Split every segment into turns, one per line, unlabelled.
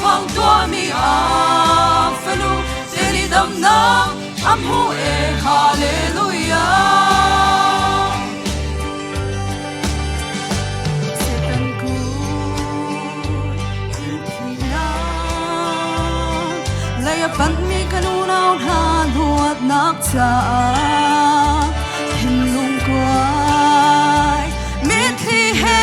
vang tua mi a falu teri dam na amhu e hallelujah setan ku tina laya pan mi kanunau na luat nak cha hinlung kwai mit hi he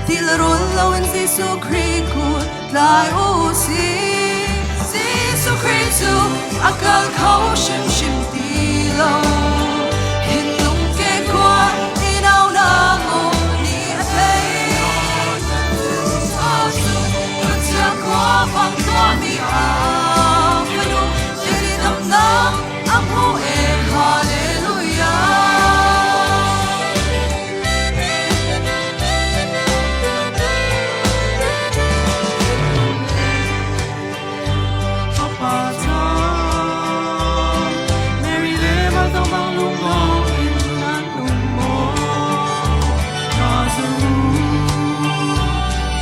tilarul lawan Giêsu Christ kut lai o si Giêsu Christ akal khau shim shim ti lo hinlung ke kwa inau na mo ni ai asu kutya kwa vang tua mi a kanu teri dam na amhu e hallelujah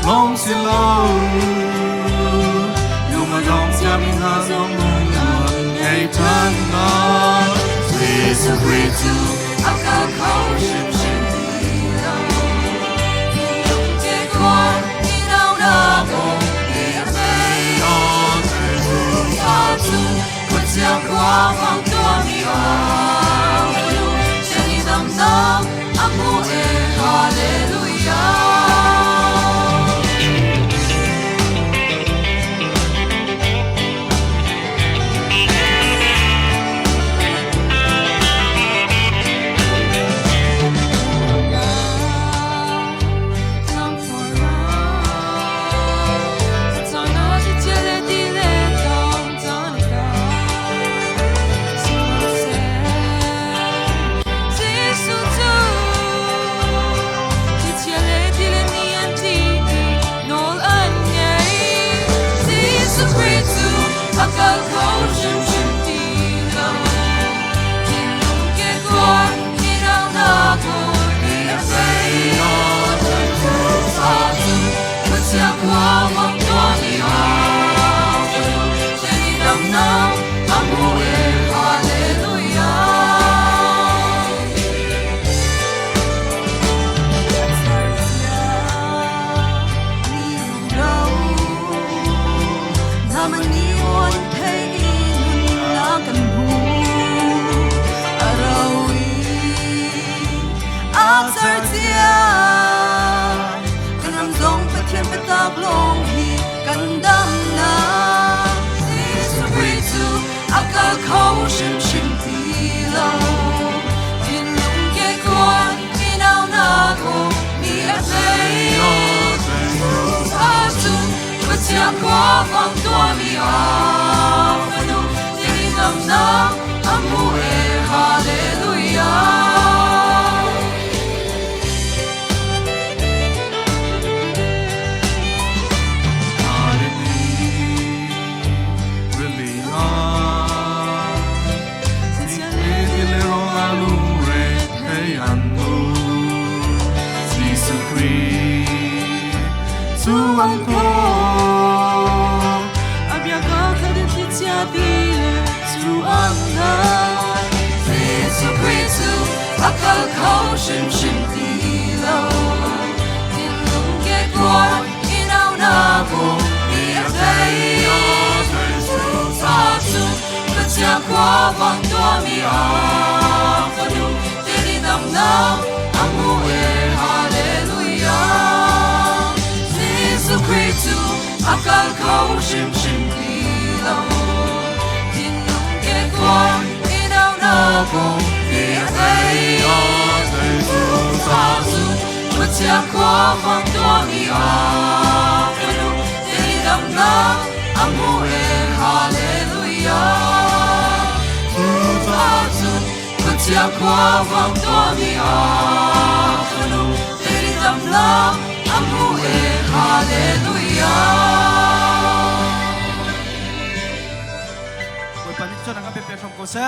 Long xin lâu dù mà dòng xa mình ha dòng mong nguồn ngày tháng đó
Giêsu Christ akal khau shim shim ti lo hinlung ke kwa inau na mo ni ai asu kutya kwa vang tua mi a teri dam na amhu e hallelujah akal khau shim shim ti lo hinlung ke kwa inau na mo ni ai asu kutya kwa vang tua mi a teri dam na amhu e hallelujah Namani long hi kan dam na Giêsu Christ akal khau shim shim ti lo hinlung ke kwa inau na ko ni ai asu kutya kwa vang tua mi a falu teri dam na amhu e hallelujah
Tuang ko Abiaga kada titya dile Tuang na
Giêsu Christ akal khau shim shim ti lo hinlung ke kwa inau na mo ni ai asu kutya kwa vang tua mi a falu teri dam na amhu e hallelujah Giêsu Christ akal khau shim shim ti lo hinlung ke kwa inau na mo ni ai asu kutya kwa vang tua mi a falu teri dam na amhu e hallelujah asu kutya kwa vang tua mi a falu teri dam na amhu e hallelujah
Buat panit so nang ape from ko sa